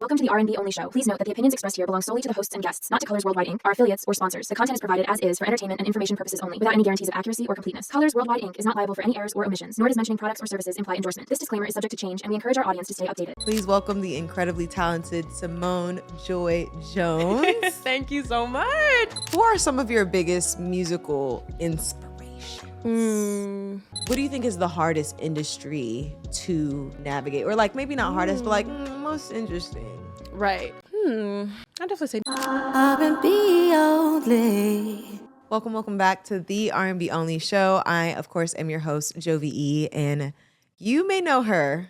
Welcome to the R&B Only show. Please note that the opinions expressed here belong solely to the hosts and guests, not to Colors Worldwide Inc., our affiliates, or sponsors. The content is provided as is for entertainment and information purposes only, without any guarantees of accuracy or completeness. Colors Worldwide Inc. is not liable for any errors or omissions, nor does mentioning products or services imply endorsement. This disclaimer is subject to change, and we encourage our audience to stay updated. Please welcome the incredibly talented Simone Joy Jones. Thank you so much. Who are some of your biggest musical inspirations? What do you think is the hardest industry to navigate? Or like maybe not hardest, but like most interesting. Right. I definitely say R&B only. Welcome back to the R&B Only show. I, of course, am your host, Jovy E, and you may know her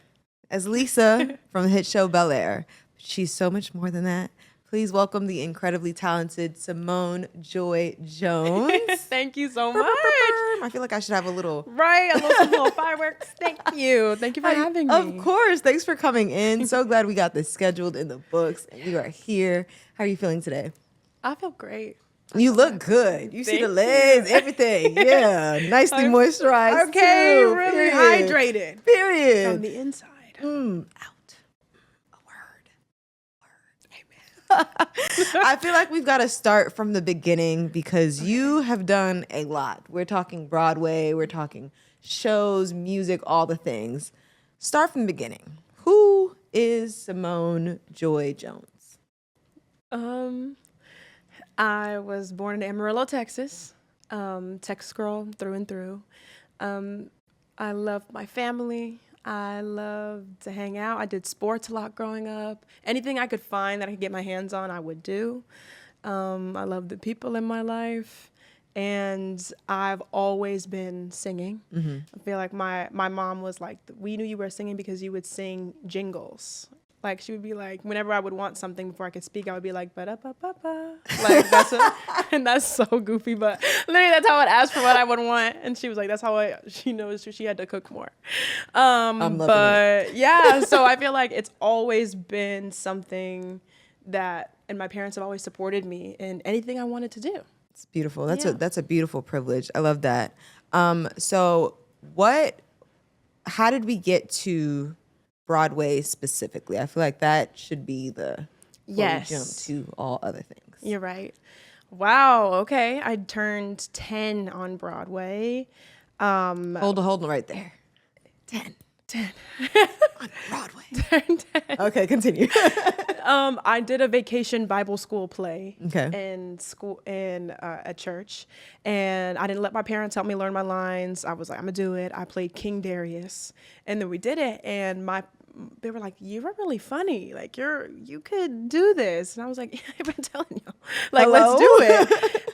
as Lisa from the hit show Bel-Air. She's so much more than that. Please welcome the incredibly talented Simone Joy Jones. Thank you so much. I feel like I should have a little... Right, some little fireworks. Thank you. Thank you for having me. Of course. Thanks for coming in. So glad we got this scheduled in the books and you are here. How are you feeling today? I feel great. You look good. You see the Thank legs, everything. Yeah. Nicely moisturized. Okay, too. really Period. hydrated. Period. From the inside. Out. A word. Amen. I feel like we've got to start from the beginning because you have done a lot. We're talking Broadway, we're talking shows, music, all the things. Start from the beginning. Who is Simone Joy Jones? I was born in Amarillo, Texas. Texas girl through and through. I love my family. I love to hang out. I did sports a lot growing up. Anything I could find that I could get my hands on, I would do. I love the people in my life. And I've always been singing. I feel like my mom was like, we knew you were singing because you would sing jingles. Like she would be like, whenever I would want something before I could speak, I would be like, ba-da-ba-ba-ba. Like and that's so goofy, but literally that's how I'd ask for what I would want. And she was like, that's how she knows she had to cook more. I'm loving it. Yeah, so I feel like it's always been something that, and my parents have always supported me in anything I wanted to do. It's beautiful. That's a beautiful privilege. I love that. So how did we get to Broadway specifically? I feel like that should be the Yes. jump to all other things. You're right. Wow. Okay. I turned 10 on Broadway. Hold on right there. 10 on Broadway. Turned 10. Okay, continue. I did a vacation Bible school play Okay. at church, and I didn't let my parents help me learn my lines. I was like, I'm gonna do it. I played King Darius, and then we did it, and they were like, you were really funny. Like you could do this. And I was like, yeah, I've been telling you, like, Hello? let's do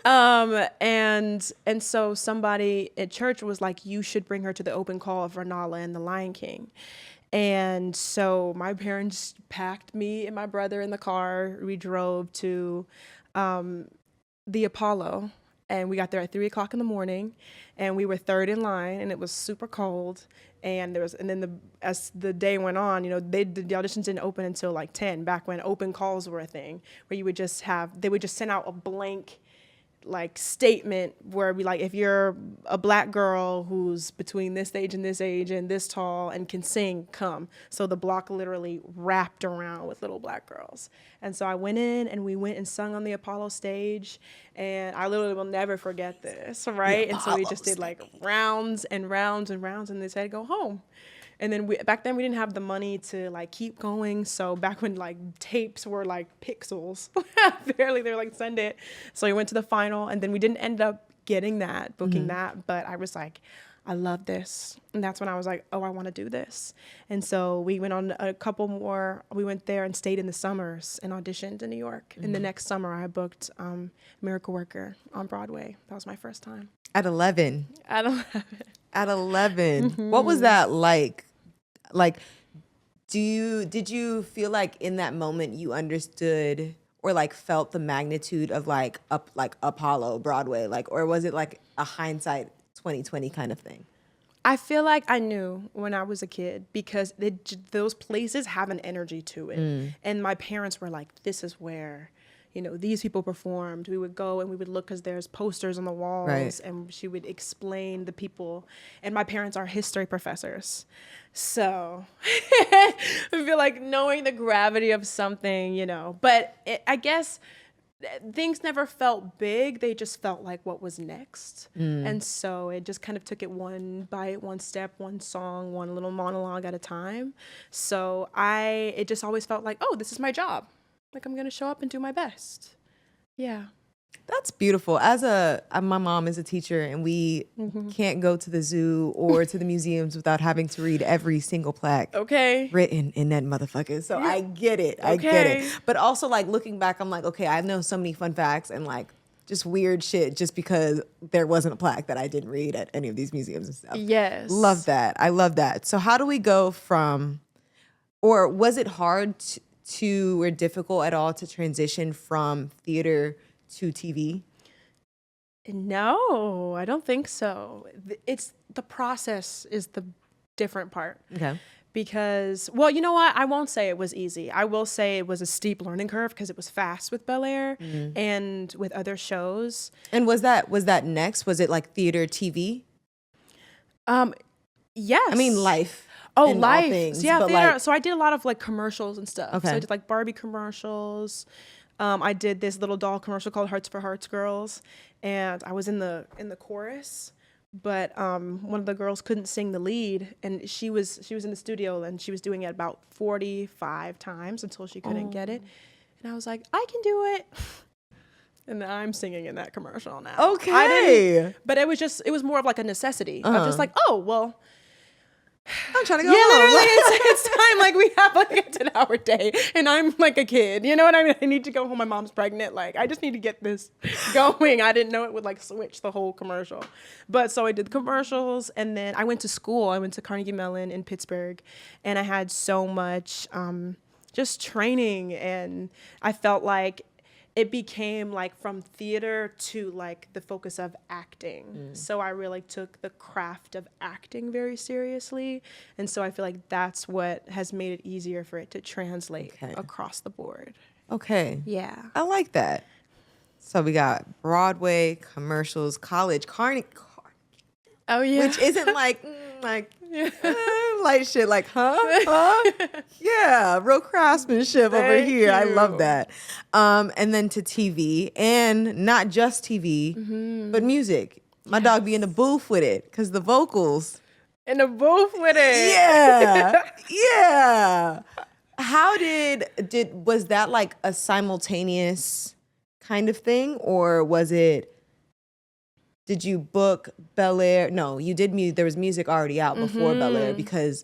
it. And so somebody at church was like, you should bring her to the open call of Renala and the Lion King. And so my parents packed me and my brother in the car. We drove to the Apollo, and we got there at 3:00 in the morning, and we were third in line, and it was super cold. And as the day went on, the auditions didn't open until like 10, back when open calls were a thing, where they would just send out a blank like statement where we like, if you're a black girl who's between this age and this tall and can sing, come. So the block literally wrapped around with little black girls. And so I went in and we went and sung on the Apollo stage, and I literally will never forget this, right? And so we just did like rounds and rounds and rounds, and they said go home. And then back then we didn't have the money to like keep going. So back when like tapes were like pixels, barely, they were like, send it. So we went to the final, and then we didn't end up getting that, booking that. But I was like, I love this. And that's when I was like, oh, I want to do this. And so we went on a couple more. We went there and stayed in the summers and auditioned in New York. And the next summer I booked Miracle Worker on Broadway. That was my first time. At 11. At 11. At 11. What was that like? Like, did you feel like in that moment you understood or like felt the magnitude of like Apollo, Broadway, like, or was it like a hindsight 2020 kind of thing? I feel like I knew when I was a kid because those places have an energy to it. And my parents were like, this is where these people performed. We would go and we would look because there's posters on the walls, Right. and she would explain the people. And my parents are history professors. So I feel like knowing the gravity of something, but I guess things never felt big. They just felt like what was next. And so it just kind of took it one bite, one step, one song, one little monologue at a time. So it just always felt like, oh, this is my job. Like, I'm going to show up and do my best. Yeah. That's beautiful. My mom is a teacher, and we can't go to the zoo or to the museums without having to read every single plaque Okay. written in that motherfucker. So I get it. I get Okay. it. But also, like, looking back, I'm like, okay, I know so many fun facts and like just weird shit just because there wasn't a plaque that I didn't read at any of these museums and stuff. Yes. Love that. I love that. So how do we go from, or was it hard to or difficult at all to transition from theater to TV? No, I don't think so. It's the process is the different part. Okay. Because, well, you know what? I won't say it was easy. I will say it was a steep learning curve because it was fast with Bel-Air and with other shows. And was that next? Was it like theater, TV? Yes. I mean, life. Oh, in all life. things, Yeah, but theater. like, So I did a lot of like commercials and stuff. Okay. So I did like Barbie commercials. I did this little doll commercial called Hearts for Hearts Girls, and I was in the chorus. But one of the girls couldn't sing the lead, and she was in the studio, and she was doing it about 45 times until she couldn't get it. And I was like, I can do it. And I'm singing in that commercial now. okay. But it was more of like a necessity. I'm just like, oh, well, I'm trying to go yeah, home. literally, it's time. Like, we have like a 10-hour day, and I'm like a kid. You know what I mean? I need to go home. My mom's pregnant. Like, I just need to get this going. I didn't know it would like switch the whole commercial. But so I did the commercials, and then I went to school. I went to Carnegie Mellon in Pittsburgh, and I had so much just training, and I felt like it became like from theater to like the focus of acting. So I really took the craft of acting very seriously. And so I feel like that's what has made it easier for it to translate across the board. Okay. Yeah. I like that. So we got Broadway, commercials, college, Carnegie, Oh, yeah. which isn't like light shit. Like, huh? Yeah, real craftsmanship over Thank here. I you. love that. And then to TV, and not just TV, but music. My dog be in the booth with it because the vocals. In the booth with it. Yeah, yeah. How was that like a simultaneous kind of thing, or did you book Bel-Air? No, you did there was music already out before Bel-Air, because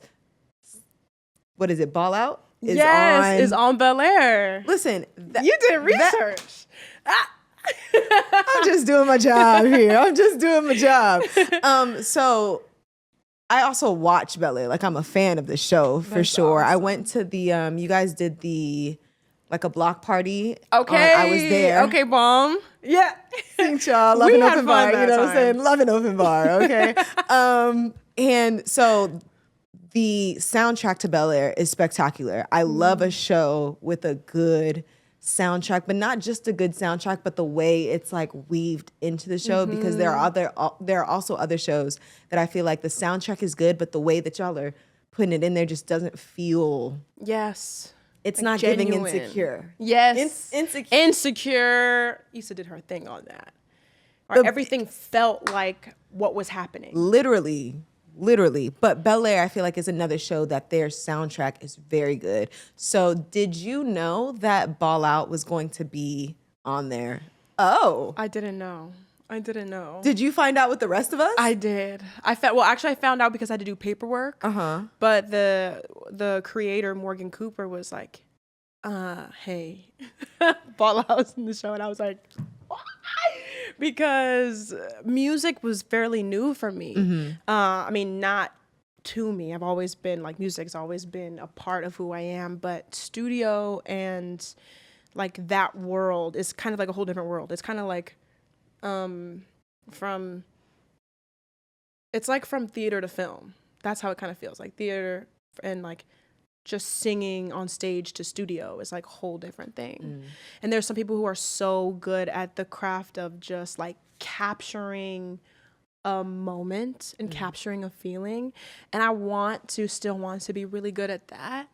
what is it? Ball Out Is on Bel-Air. Listen, You did research. I'm just doing my job here. I'm just doing my job. So I also watch Bel-Air. Like, I'm a fan of the show for That's sure. I awesome. went to the you guys did like a block party. Okay. I was there. Okay, bomb. Yeah. Thanks, y'all. Love We an had open fun bar. You that know what I'm saying? time. Love an open bar. Okay. And so the soundtrack to Bel-Air is spectacular. I love a show with a good soundtrack, but not just a good soundtrack, but the way it's like weaved into the show, because there are also other shows that I feel like the soundtrack is good, but the way that y'all are putting it in there just doesn't feel, Yes. it's Like not genuine. giving Insecure. Yes. Insecure. Insecure. Issa did her thing on that. Or everything felt like what was happening. Literally. But Bel-Air, I feel like, is another show that their soundtrack is very good. So did you know that Ball Out was going to be on there? Oh. I didn't know. Did you find out with the rest of us? I did. I found out because I had to do paperwork. But the creator, Morgan Cooper, was like, hey, Ball Out was in the show. And I was like, why? Because music was fairly new for me. I mean, not to me. I've always been like, music's always been a part of who I am, but studio and like that world is kind of like a whole different world. It's kind of like it's like from theater to film. That's how it kind of feels, like theater and like just singing on stage to studio is like a whole different thing. And there's some people who are so good at the craft of just like capturing a moment and capturing a feeling. And I still want to be really good at that.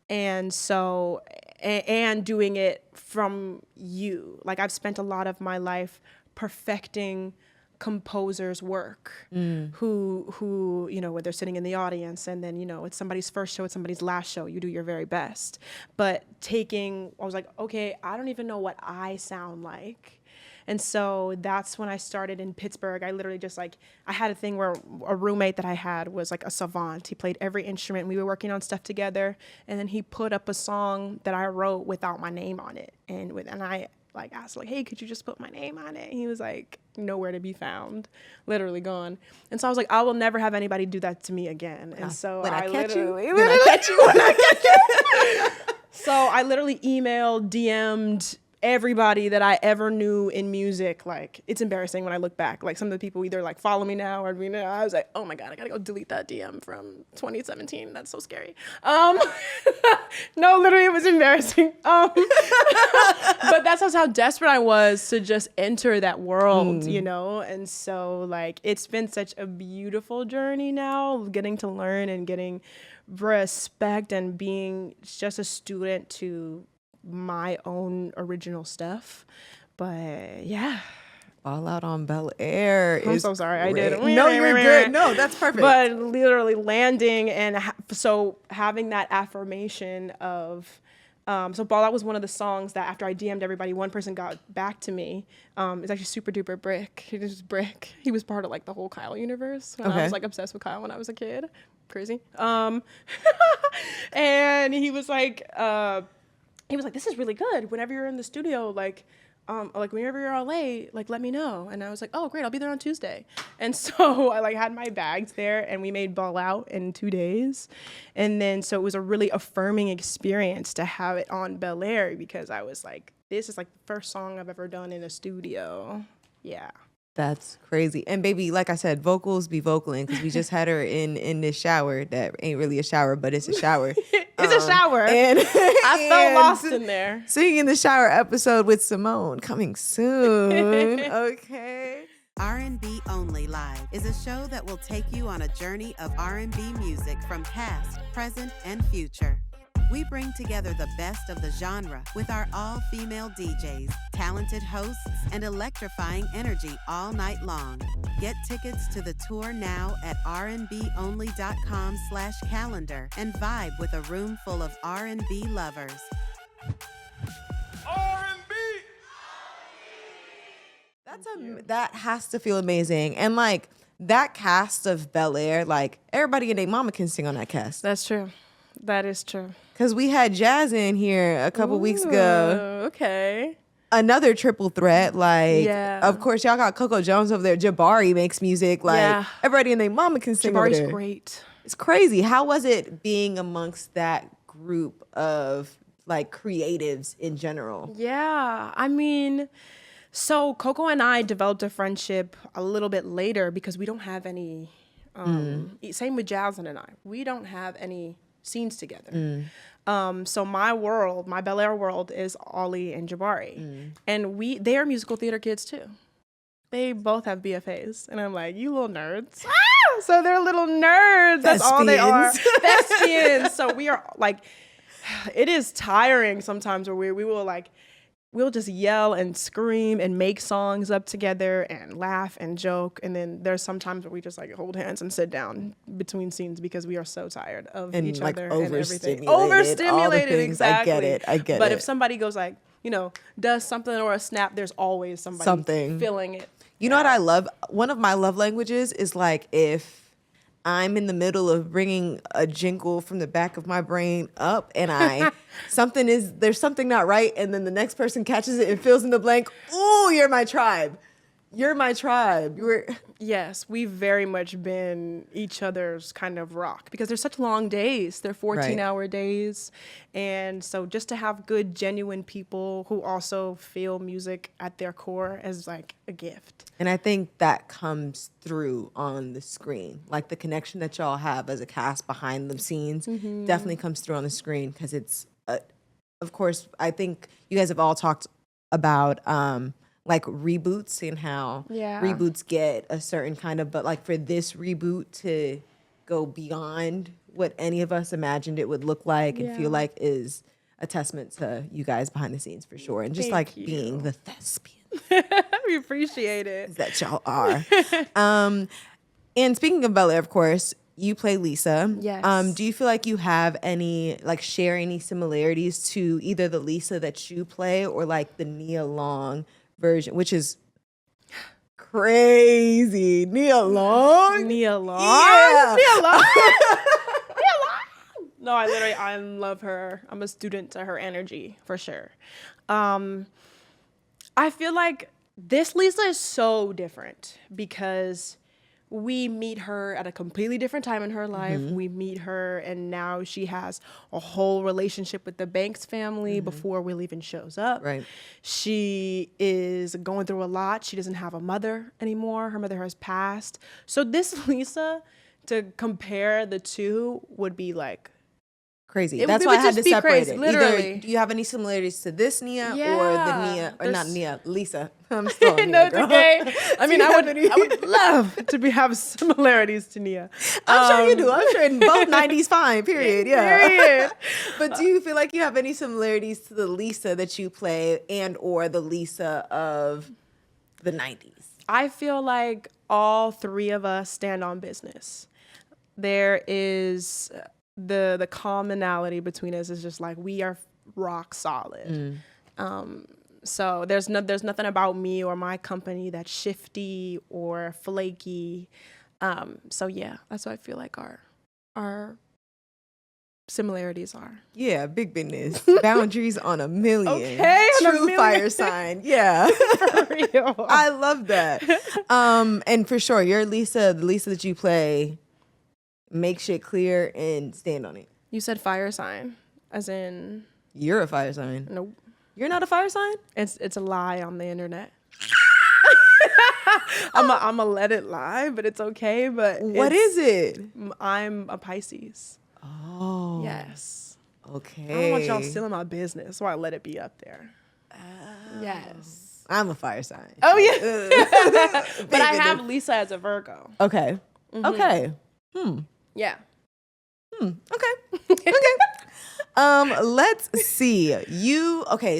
And so, and doing it from you. Like I've spent a lot of my life perfecting composers' work who, you know, where they're sitting in the audience and then, you know, it's somebody's first show, it's somebody's last show, you do your very best. But I was like, okay, I don't even know what I sound like. And so that's when I started in Pittsburgh. I literally just like, I had a thing where a roommate that I had was like a savant. He played every instrument. We were working on stuff together. And then he put up a song that I wrote without my name on it. And I like asked like, hey, could you just put my name on it? And he was like, nowhere to be found, literally gone. And so I was like, I will never have anybody do that to me again. And so when I catch you. So I literally emailed, DM'd everybody that I ever knew in music. Like, it's embarrassing when I look back. Like, some of the people either like follow me now or you know, I was like, oh my God, I gotta go delete that DM from 2017. That's so scary. No, literally it was embarrassing. But that's how desperate I was to just enter that world, you know? And so like, it's been such a beautiful journey now, getting to learn and getting respect and being just a student to my own original stuff. But yeah, All Out on Bel-Air. I'm so sorry I did it. No, you're good. No, that's perfect. But literally landing and so having that affirmation of so Ball Out was one of the songs that after I DM'd everybody, one person got back to me. It's actually Super Duper Brick. He was Brick. He was part of like the whole Kyle universe. When I was like obsessed with Kyle when I was a kid. Crazy. And he was like, this is really good. Whenever you're in the studio, like whenever you're in LA, like let me know. And I was like, oh great, I'll be there on Tuesday. And so I like had my bags there and we made Ball Out in 2 days. And then so it was a really affirming experience to have it on Bel-Air because I was like, this is like the first song I've ever done in a studio. Yeah. That's crazy. And baby, like I said, vocals be vocaling because we just had her in this shower that ain't really a shower, but it's a shower. It's a shower. And I felt lost in there. Singing in the Shower episode with Simone coming soon. Okay. R&B Only Live is a show that will take you on a journey of R&B music from past, present, and future. We bring together the best of the genre with our all-female DJs, talented hosts, and electrifying energy all night long. Get tickets to the tour now at rnbonly.com/calendar and vibe with a room full of R&B lovers. R&B. That has to feel amazing. And like that cast of Bel-Air, like everybody and their mama can sing on that cast. That's true. That is true. Because we had Jazz in here a couple weeks ago. Okay. Another triple threat. Like, Yeah. of course, y'all got Coco Jones over there. Jabari makes music. Like, Yeah. everybody and their mama can sing over Jabari's there. great. It's crazy. How was it being amongst that group of like creatives in general? Yeah. I mean, so Coco and I developed a friendship a little bit later because we don't have any, same with Jasmine and I. We don't have any scenes together. So my Bel-Air world is Ollie and Jabari. And they are musical theater kids too. They both have BFAs. And I'm like, you little nerds. So they're little nerds. That's all they are. Thespians. So we are like, it is tiring sometimes where we'll just yell and scream and make songs up together and laugh and joke. And then there's some times where we just like hold hands and sit down between scenes because we are so tired of And each like other and everything. overstimulated, all the Overstimulated, things. exactly. I get it. But if somebody goes like, does something or a snap, there's always somebody filling it. You know what I love? One of my love languages is like if I'm in the middle of bringing a jingle from the back of my brain up and there's something not right, and then the next person catches it and fills in the blank. Ooh, you're my tribe. you're my tribe. Yes, we've very much been each other's kind of rock because they're such long days. They're 14-hour days. And so just to have good, genuine people who also feel music at their core is like a gift. And I think that comes through on the screen. Like the connection that y'all have as a cast behind the scenes definitely comes through on the screen because it's, of course, I think you guys have all talked about like reboots and how reboots get a certain kind of, but like for this reboot to go beyond what any of us imagined it would look like and feel like is a testament to you guys behind the scenes for sure. And just Thank like you. being the thespians We appreciate it. that y'all are. And speaking of Bel-Air, of course, you play Lisa. Yes. Do you feel like you have any, like share any similarities to either the Lisa that you play or like the Nia Long version, which is crazy. Nia Long? Nia Long? Yeah. Nia Long? Nia Long? No, I love her. I'm a student to her energy for sure. I feel like this Lisa is so different because we meet her at a completely different time in her life. We meet her and now she has a whole relationship with the Banks family before Will even shows up. Right. She is going through a lot. She doesn't have a mother anymore. Her mother has passed. So this Lisa, to compare the two would be like, Crazy. It That's would why I had just to be separate crazy, it. literally. Either, do you have any similarities to this Nia or the Yeah, Nia, or not there's- Nia, Lisa? I'm still on no, Nia, it's girl. okay. I mean, Do you I have would any- love to have similarities to Nia. I'm sure you do. I'm sure in both 90s fine, period. Yeah. Period. But do you feel like you have any similarities to the Lisa that you play and or the Lisa of the 90s? I feel like all three of us stand on business. There is the commonality between us is just like we are rock solid. So there's nothing about me or my company that's shifty or flaky. So yeah, that's what I feel like our similarities are. Yeah, big business. Boundaries on a million. Okay, on a True million. fire sign. Yeah. For real. I love that. And for sure, your Lisa, the Lisa that you play, make shit clear and stand on it. You said fire sign, as in You're a fire sign. nope. You're not a fire sign? It's a lie on the internet. I'm a let it lie, but it's okay. But What is it? I'm a Pisces. Oh. Yes. Okay. I don't want y'all stealing my business, so I let it be up there. Yes. I'm a fire sign. Oh yeah. But I Big have business. Lisa as a Virgo. Okay. Okay. Yeah. Okay. Let's see.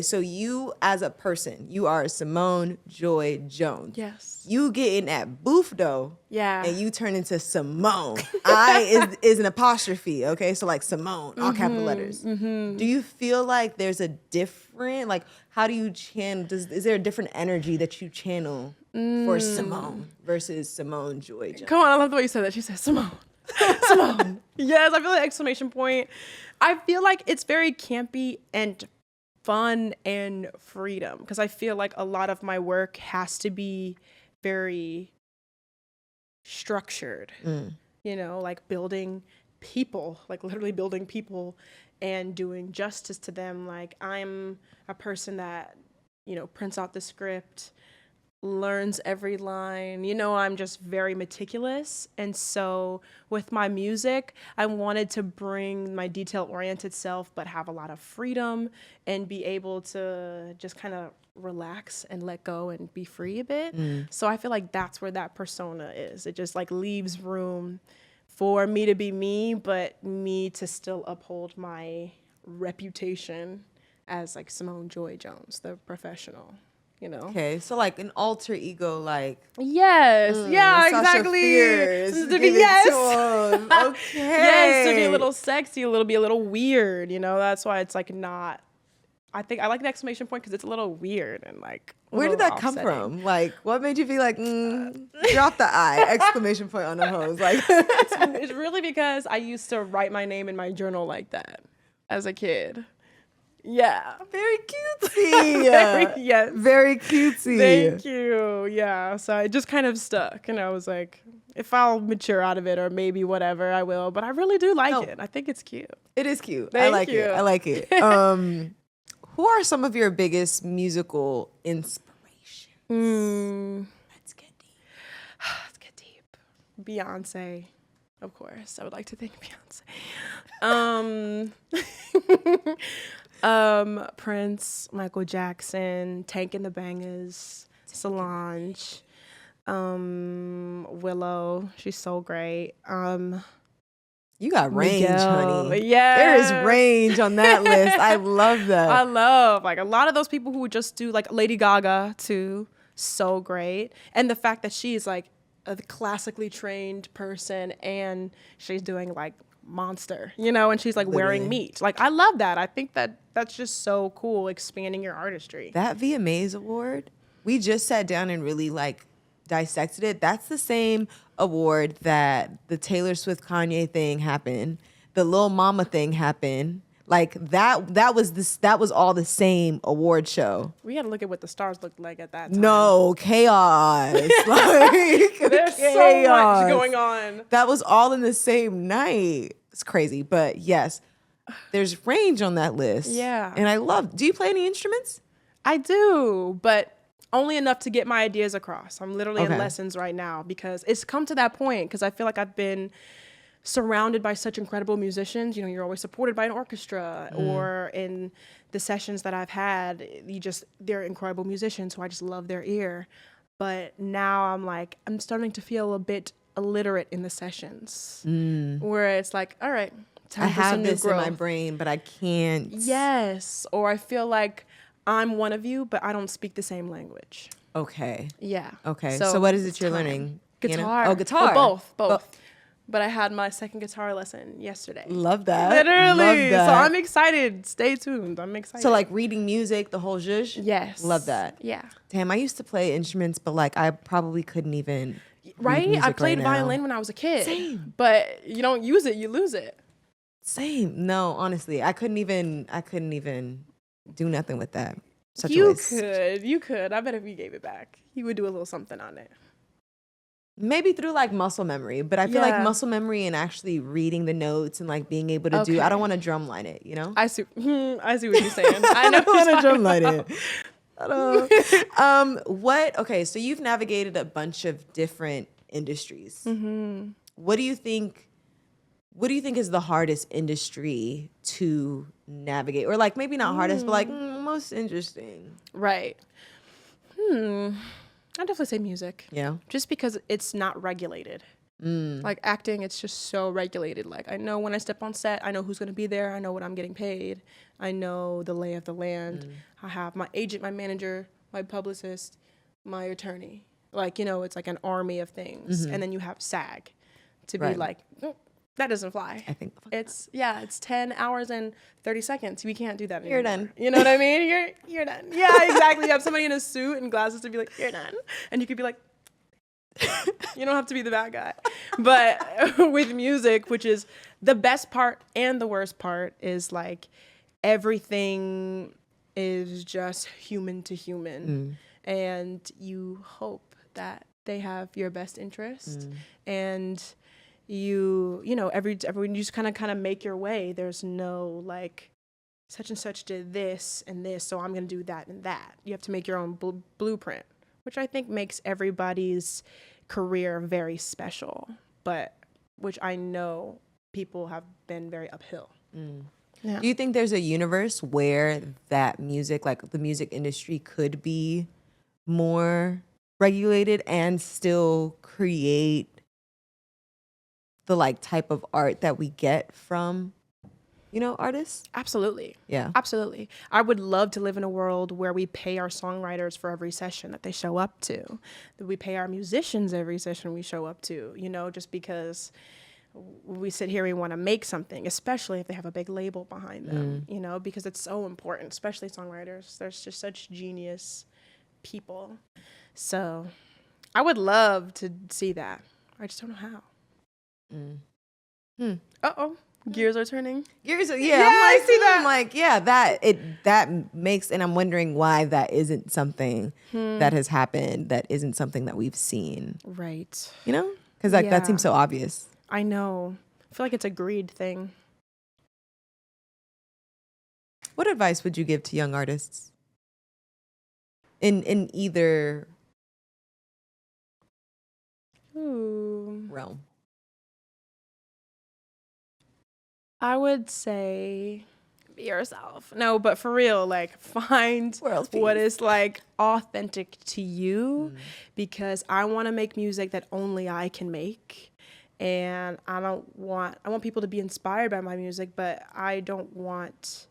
So you as a person, you are Simone Joy Jones. Yes. You get in that booth though. Yeah. And you turn into Simone. is an apostrophe, okay? So like Simone, all capital letters. Do you feel like there's a different, like how do you channel, is there a different energy that you channel for Simone versus Simone Joy Jones? Come on, I love the way you said that. She said Simone. Simone. Yes, I feel like exclamation point. I feel like it's very campy and fun and freedom because I feel like a lot of my work has to be very structured. You know, like building people, like literally building people and doing justice to them. Like I'm a person that, you know, prints out the script, learns every line. You know, I'm just very meticulous. And so with my music, I wanted to bring my detail-oriented self, but have a lot of freedom and be able to just kind of relax and let go and be free a bit. So I feel like that's where that persona is. It just like leaves room for me to be me, but me to still uphold my reputation as like Simone Joy Jones, the professional. You know. Okay, so like an alter ego, like Yes. Yeah. Sasha Exactly. Fierce, To give be, it yes. to 'em. Okay. Yes. To be a little sexy, be a little weird. You know. That's why it's like not. I think I like the exclamation point because it's a little weird and like. Where did that come from? Like, what made you be like, drop the I, exclamation point on the hose? Like, It's really because I used to write my name in my journal like that as a kid. Yeah. Very cutesy. Yes. Very cutesy. Thank you. Yeah. So I just kind of stuck, and I was like, if I'll mature out of it, or maybe whatever, I will. But I really do like it. I think it's cute. It is cute. I Thank like you. it. I like it. Who are some of your biggest musical inspirations? Let's get deep. Let's get deep. Beyonce, of course. I would like to thank Beyonce. Prince, Michael Jackson, Tank and the Bangers, Solange, Willow. She's so great. You got range, Miguel. honey. Yeah. There is range on that list. I love that. I love like a lot of those people who would just do like Lady Gaga too. So great. And the fact that she's like a classically trained person and she's doing like Monster, you know, and she's like wearing meat. Like I love that. I think that that's just so cool, expanding your artistry. That VMAs award, we just sat down and really like dissected it. That's the same award that the Taylor Swift Kanye thing happened, the Lil Mama thing happened. Like that was all the same award show. We had to look at what the stars looked like at that time. No, chaos. Like There's so much going on. That was all in the same night. It's crazy, but yes, there's range on that list. Yeah. And I love. Do you play any instruments? I do, but only enough to get my ideas across. I'm literally in Okay. lessons right now because it's come to that point because I feel like I've been surrounded by such incredible musicians. You know, you're always supported by an orchestra or in the sessions that I've had, they're incredible musicians who I just love their ear. But now I'm starting to feel a bit illiterate in the sessions where it's like, all right, time I for some have new this in growth. my brain, but I can't. Yes. Or I feel like I'm one of you, but I don't speak the same language. Okay. Yeah. Okay. So what is it it's you're time. learning? Piano? Guitar. Oh, guitar. Well, both. But I had my second guitar lesson yesterday. Love that. Literally. Love that. So I'm excited. Stay tuned. I'm excited. So like reading music, the whole zhuzh? yes. Love that. Yeah. Damn, I used to play instruments, but like I probably couldn't even read Right? music I played right now. violin when I was a kid. Same. But you don't use it, you lose it. Same. No, honestly, I couldn't even do nothing with that. Such a You waste. could. I bet if you gave it back, you would do a little something on it. Maybe through like muscle memory, but I feel like Yeah. muscle memory and actually reading the notes and like being able to do. I Okay. don't want to drumline it, you know. I see what you're saying. I know I don't want to what drumline it. I don't. Okay, so you've navigated a bunch of different industries. Mm-hmm. What do you think is the hardest industry to navigate, or like maybe not hardest, but like most interesting? Right. I'd definitely say music. Yeah. Just because it's not regulated. Like acting, it's just so regulated. Like I know when I step on set, I know who's going to be there. I know what I'm getting paid. I know the lay of the land. I have my agent, my manager, my publicist, my attorney. Like, you know, it's like an army of things. And then you have SAG to be Right. like, "Mm, that doesn't fly. I think It's 10 hours and 30 seconds. We can't do that anymore. You're done. You know what I mean? You're done. Yeah, exactly. You have somebody in a suit and glasses to be like, you're done. And you could be like, you don't have to be the bad guy. But with music, which is the best part and the worst part, is like everything is just human to human. And you hope that they have your best interest. And you know, everyone you just kind of make your way. There's no like such and such did this and this, so I'm going to do that and that. You have to make your own blueprint, which I think makes everybody's career very special, but which I know people have been very uphill. Yeah. Do you think there's a universe where that music, like the music industry, could be more regulated and still create the like type of art that we get from, you know, artists? Absolutely. Yeah. Absolutely. I would love to live in a world where we pay our songwriters for every session that they show up to, that we pay our musicians every session we show up to, you know, just because we sit here, we want to make something, especially if they have a big label behind them, you know, because it's so important, especially songwriters. There's just such genius people. So I would love to see that. I just don't know how. Uh-oh. Gears are turning. Gears, yeah, Yeah, I'm like, I see that. I'm like, yeah, that makes, and I'm wondering why that isn't something that has happened. That isn't something that we've seen. Right. You know, because like that Yeah. seems so obvious. I know. I feel like it's a greed thing. What advice would you give to young artists in either Ooh. realm? I would say be yourself. No, but for real, like find World what peace. is like authentic to you because I want to make music that only I can make. And I want people to be inspired by my music, but I don't want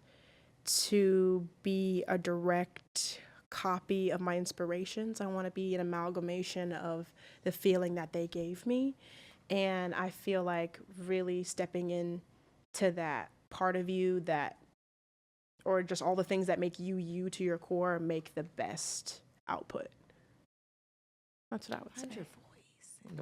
to be a direct copy of my inspirations. I want to be an amalgamation of the feeling that they gave me. And I feel like really stepping in to that part of you that, or just all the things that make you you to your core, make the best output. That's what I would say.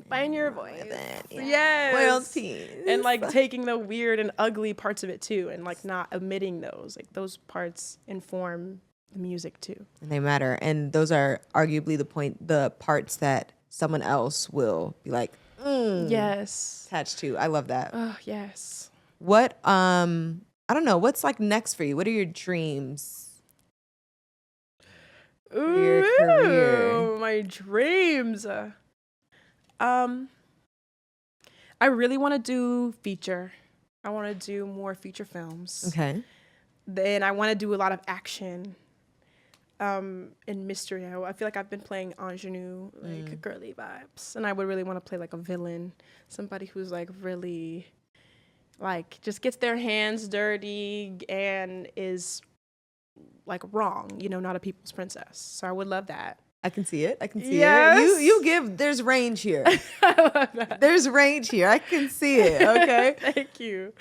Find your voice. Yes. World peace. And like taking the weird and ugly parts of it too, and like not omitting those. Like those parts inform the music too. And they matter, and those are arguably the parts that someone else will be like, Yes. attached to. I love that. Oh yes. What I don't know, what's like next for you? What are your dreams? Your career. Ooh, my dreams. I really want to do feature. I want to do more feature films. Okay. Then I want to do a lot of action. And mystery. I feel like I've been playing ingenue, like girly vibes, and I would really want to play like a villain, somebody who's like really, like just gets their hands dirty and is like wrong, you know, not a people's princess. So I would love that. I can see it. I can see Yes. it. You give, there's range here. I love that. There's range here. I can see it. Okay. Thank you.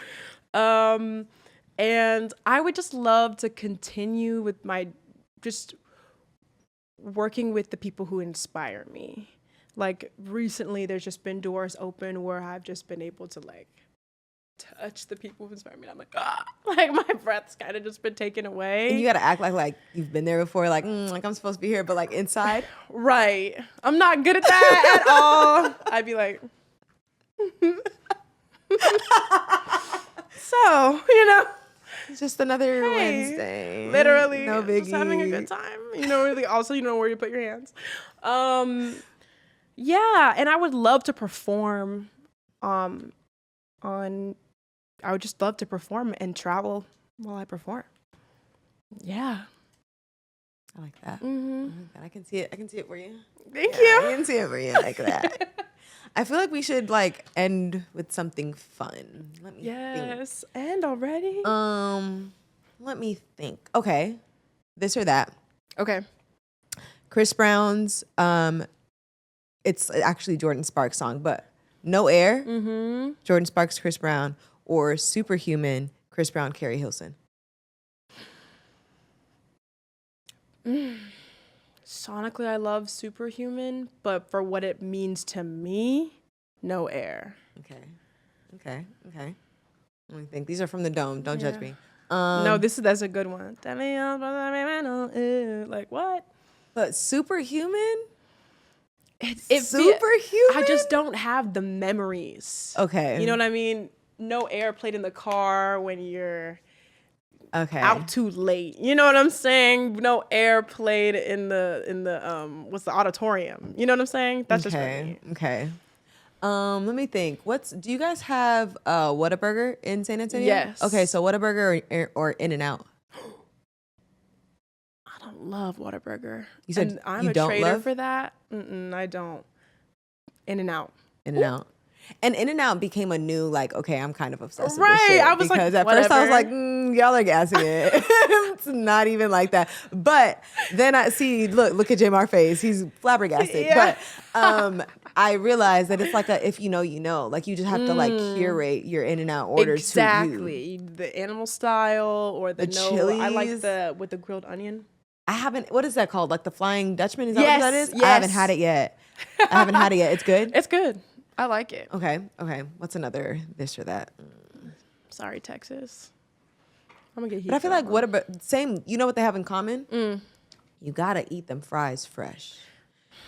And I would just love to continue with my just working with the people who inspire me. Like recently there's just been doors open where I've just been able to like touch the people who inspire me. And I'm like, like my breath's kind of just been taken away. And you gotta act like you've been there before, like I'm supposed to be here, but like inside. Right. I'm not good at that at all. I'd be like, so, you know. It's just another Wednesday. Literally. No biggie. Just having a good time. You know, really also you know where to put your hands. Yeah, and I would love to perform I would just love to perform and travel while I perform. Yeah. I like that. Mm-hmm. I can see it. I can see it for you. Thank I you. can see it for you like that. I feel like we should like end with something fun. Let me think. Yes. And already? Let me think. Okay. This or that. Okay. Chris Brown's it's actually Jordan Sparks' song, but No Air, Jordan Sparks, Chris Brown, or Superhuman, Chris Brown, Carrie Hilson. Sonically, I love Superhuman, but for what it means to me, No Air. Okay. Let me think. These are from the Dome. Don't judge me. No, that's a good one. Like what? But Superhuman? Superhuman? Superhuman? I just don't have the memories. Okay. You know what I mean? No Air played in the car when you're out too late. You know what I'm saying? No Air played in the what's the auditorium. You know what I'm saying? That's just for me. Okay. Let me think. Do you guys have Whataburger in San Antonio? Yes. Okay, so Whataburger or In-N-Out? I don't love Whataburger. You said and I'm you a don't traitor love? for that. I don't. In-N-Out. In-N-Out. And In-N-Out became a new, like, okay, I'm kind of obsessed with Right, this shit. I was like, because at first I was whatever. like, y'all are gassing it. It's not even like that. But then I see, look at J Mar's face. He's flabbergasted. Yeah. But I realized that it's like if you know, you know. Like you just have to like curate your In-N-Out order to you. Exactly. The animal style or the no. I like Chili's. with the grilled onion. I haven't, what is that called? Like the Flying Dutchman? Is that what that is? Yes. I haven't had it yet. It's good? It's good. I like it. Okay. What's another this or that? Sorry, Texas. I'm gonna get heat. But I feel for like that what one. about same? You know what they have in common? You gotta eat them fries fresh.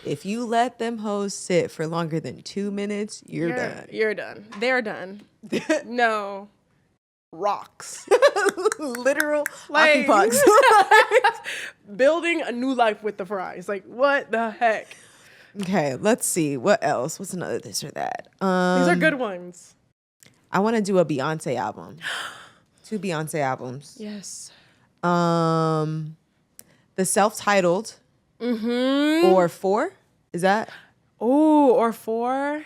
If you let them hoes sit for longer than 2 minutes, you're done. You're done. They're done. No. Rocks. Literal Like- hockey pucks. Building a new life with the fries. Like, what the heck? Okay, let's see. What else? What's another this or that? These are good ones. I want to do a Beyonce album. 2 Beyonce albums. Yes. The self-titled or 4? Is that? Ooh, or 4.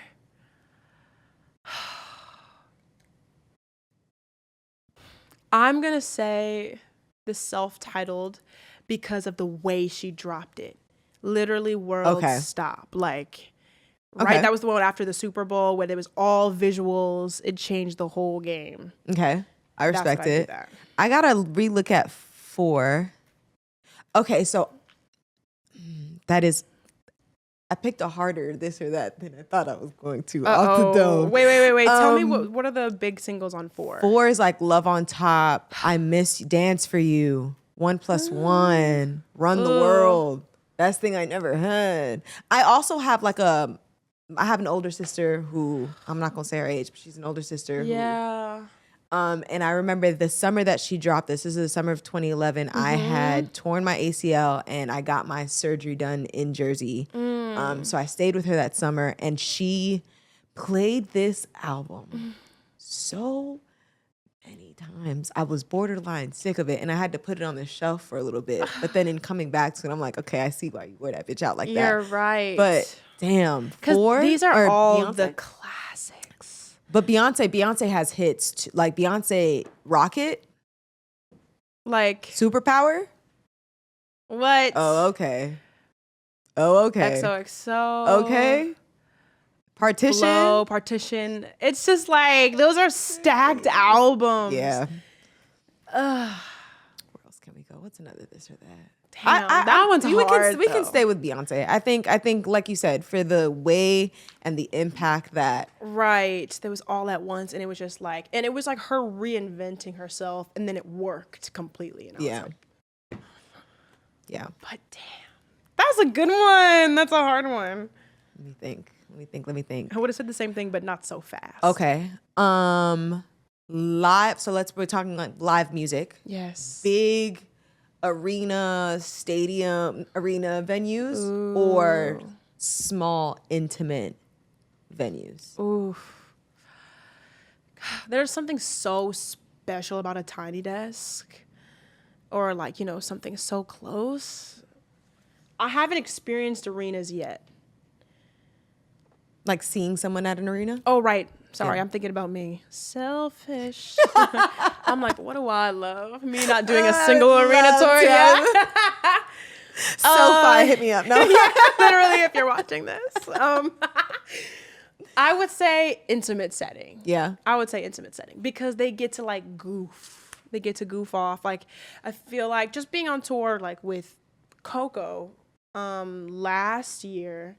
I'm going to say the self-titled because of the way she dropped it. Literally world stop. Like, right? That was the one after the Super Bowl where there was all visuals. It changed the whole game. Okay. I respect That's what I it. do that. I got to relook at 4. Okay, so that is, I picked a harder this or that than I thought I was going to. Off the dome. Wait. Tell me what are the big singles on 4? 4 is like Love on Top, I Miss You, Dance for You, 1+1, Run the World, Best Thing I Never Had. I also have I have an older sister who, I'm not going to say her age, but she's an older sister. Yeah. And I remember the summer that she dropped this is the summer of 2011. I had torn my ACL and I got my surgery done in Jersey. So I stayed with her that summer and she played this album so many times. I was borderline sick of it and I had to put it on the shelf for a little bit. But then in coming back to it, I'm like, okay, I see why you wore that bitch out like that. You're right. But damn, 4 because these are all Beyonce? the classics. But Beyonce has hits too. Like Beyonce Rocket, Like, Superpower. what? Oh, okay. XOXO. Okay. Partition. Flow, Partition. It's just like, those are stacked albums. Yeah. Where else can we go? What's another this or that? Damn, that one's hard, We can though. stay with Beyonce. I think like you said, for the way and the impact that Right. There was all at once, and it was just like, and it was like her reinventing herself, and then it worked completely. And I was like, yeah. but damn, that's a good one. That's a hard one. Let me think. I would have said the same thing, but not so fast. Okay. Live. So we're talking like live music. Yes. Big stadium arena venues or small intimate venues. Oof. There's something so special about a tiny desk or like, something so close. I haven't experienced arenas yet. Like seeing someone at an arena? Oh, right. Sorry, Yeah. I'm thinking about me. Selfish. I'm like, what do I love? Me not doing a single arena tour yet. SoFi, hit me up. No. Literally, if you're watching this. I would say intimate setting. Yeah. I would say intimate setting because they get to like goof. They get to goof off. Like, I feel like just being on tour like with Coco last year,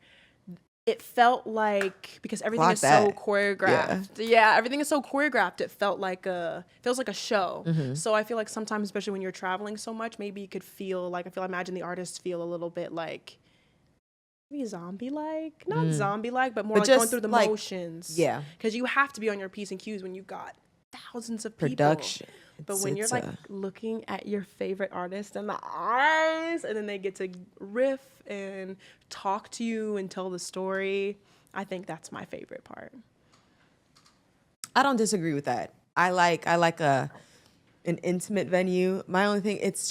it felt like, because everything Clock is that. so choreographed. Yeah, everything is so choreographed. It feels like a show. So I feel like sometimes, especially when you're traveling so much, maybe you could feel like, imagine the artists feel a little bit like, maybe zombie-like, not zombie-like, but more like going just through the like- motions. Yeah. Because you have to be on your P's and Q's when you've got thousands of people. Production. But when you're like looking at your favorite artist in the eyes and then they get to riff and talk to you and tell the story, I think that's my favorite part. I don't disagree with that. I like an intimate venue. My only thing, there's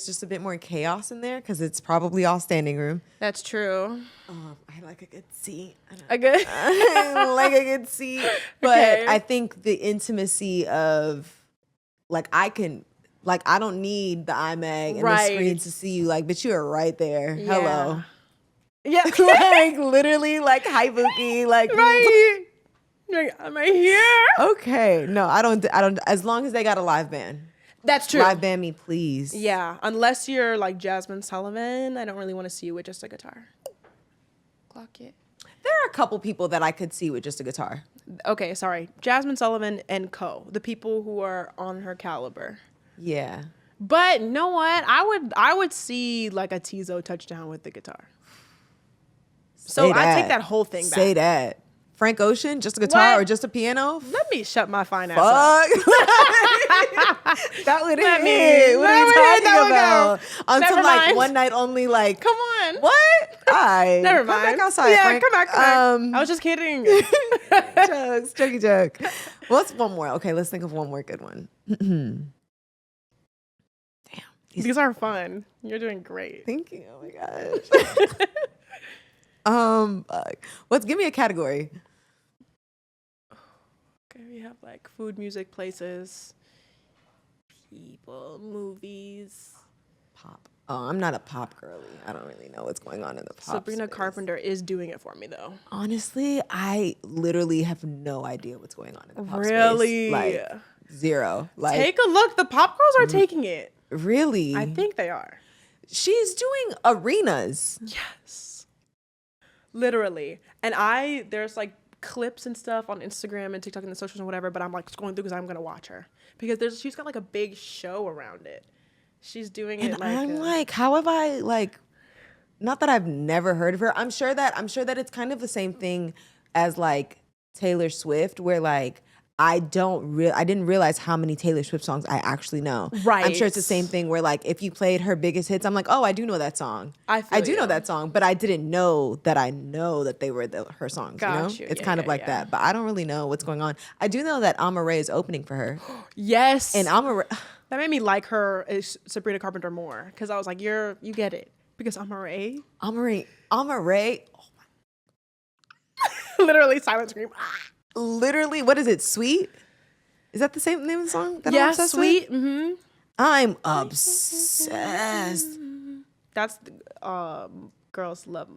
just a bit more chaos in there because it's probably all standing room. That's true. I like a good seat. A good I like a good seat. But Okay. I think the intimacy of I don't need the iMac and the Right. screen to see you. But you are right there. Yeah. Hello. Yeah. Literally hi Buki. Right. Like, am I here? Okay. No, I don't as long as they got a live band. That's true. Live band me, please. Yeah. Unless you're like Jasmine Sullivan, I don't really want to see you with just a guitar. Clock it. There are a couple people that I could see with just a guitar. Okay, sorry. Jasmine Sullivan and co. The people who are on her caliber. Yeah. But you know what? I would see like a Tizo touchdown with the guitar. So I take that whole thing back. Say that. Frank Ocean, just a guitar What? or just a piano? Let me shut my fine ass Fuck. up. That would Let hit. me- What are you let me- talking that would about? go. On Never some like mind. one night only, like Come on. what? Alright. Never Come mind. back outside, Yeah, Frank. come back. I was just kidding. Jokes, jokey joke. What's one more? Okay, let's think of one more good one. Damn. These are fun. You're doing great. Thank you. Oh my gosh. Let's give me a category. Okay, we have like food, music, places, people, movies. Pop. Oh, I'm not a pop girly. I don't really know what's going on in the pop Sabrina space. Carpenter is doing it for me though. Honestly, I literally have no idea what's going on in the pop Really? space. Like zero. Like Take a look. The pop girls are taking it. really. I think they are. She's doing arenas. Yes. Literally. And there's like clips and stuff on Instagram and TikTok and the socials and whatever, but I'm like scrolling through because I'm going to watch her. Because she's got like a big show around it. She's doing it And like. I'm like, how have I like? Not that I've never heard of her. I'm sure that it's kind of the same thing as like Taylor Swift, where like I didn't realize how many Taylor Swift songs I actually know. Right. I'm sure it's the same thing where like if you played her biggest hits, I'm like, oh, I do know that song. I feel know you. that song, but I didn't know that I know that they were her songs. Got you you. It's Yeah, kind of yeah, like yeah. that, but I don't really know what's going on. I do know that Amare is opening for her, Yes. and Amare. That made me like her as Sabrina Carpenter more because I was like, you get it. Because Amare. Literally silent scream. Literally, what is it? Sweet? Is that the same name of the song? That I'm Yeah, obsessed sweet. with? Mm-hmm. I'm obsessed. That's Side Girls Love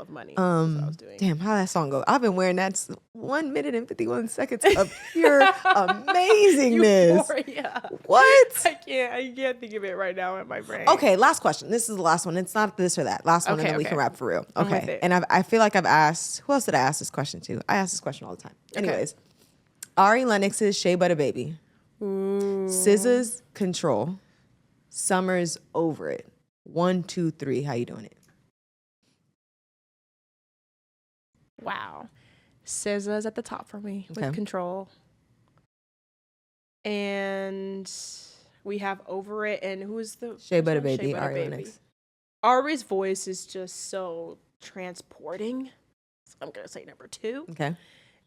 Money. That's what I was doing. Damn, how that song go? I've been wearing that 1 minute and 51 seconds of pure amazingness. Euphoria. What? I can't think of it right now in my brain. Okay, last question. This is the last one. It's not this or that. Last one, and Okay, then we okay. can wrap for real. I'm with Okay. it. And I feel like I've asked, who else did I ask this question to? I ask this question all the time. Anyways, Ari Lennox's Shea Butter Baby. SZA's Control. Summer's Over It. 1, 2, 3. How you doing it? Wow. SZA's at the top for me Okay. with Control. And we have Over It. And who is the Shea Butter first one? Baby, Butter Ari Lennox. Ari's voice is just so transporting. So I'm going to say number 2. Okay.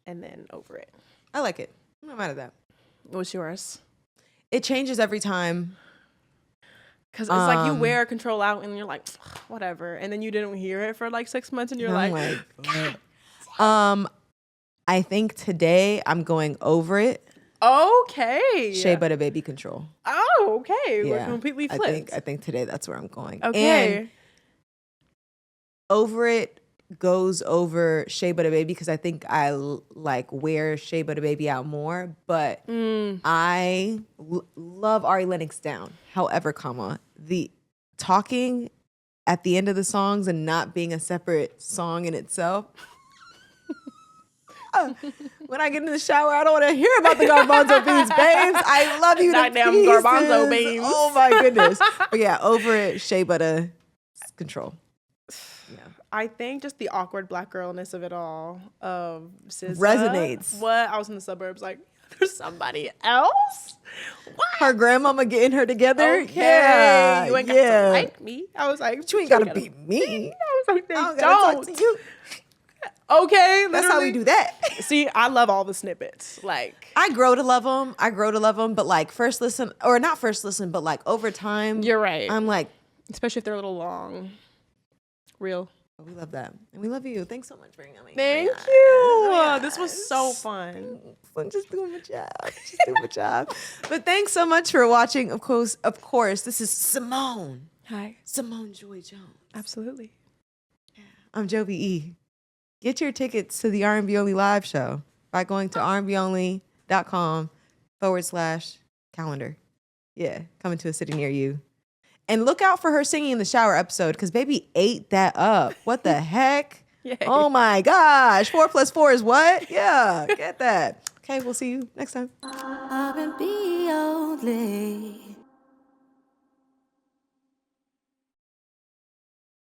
And then Over It. I like it. I'm not mad at that. What's yours? It changes every time. Because it's like you wear Control out and you're like, whatever. And then you didn't hear it for like 6 months and you're I'm like I think today I'm going Over It. okay. Shea Butter Baby Control. Oh, okay. We're Yeah. completely flipped. I think today that's where I'm going. Okay. And Over It goes over Shea Butter Baby because I think I like wear Shea Butter Baby out more, but I love Ari Lennox down. However, the talking at the end of the songs and not being a separate song in itself. When I get in the shower, I don't want to hear about the garbanzo beans, babes. I love you to Goddamn pieces. garbanzo beans. Oh my goodness. But yeah, Over It, Shea Butter, Control. Yeah. I think just the awkward black girlness of it all SZA Resonates. What? I was in the suburbs like, there's somebody else? What? Her grandmama getting her together. Okay. Yeah. You ain't got yeah. to like me. I was like, You ain't gotta beat me. I was like, they I don't don't. gotta talk to you. Okay. That's how we literally. do that. See, I love all the snippets. Like, I grow to love them. But like first listen, or not first listen, but like over time. you're right. I'm like, Especially if they're a little long. Real. oh, we love that. And we love you. Thanks so much for coming. Thank Yeah. you. Yeah. This was so fun. I'm just doing my job. Just doing my job. But thanks so much for watching. Of course, this is Simone Joy Jones. Absolutely. I'm Jovy E. Get your tickets to the R&B Only live show by going to rnbonly.com/calendar. Yeah, coming to a city near you. And look out for her singing in the shower episode because baby ate that up. What the heck? Oh my gosh. 4 + 4 is what? Yeah, get that. Okay, we'll see you next time. R&B only.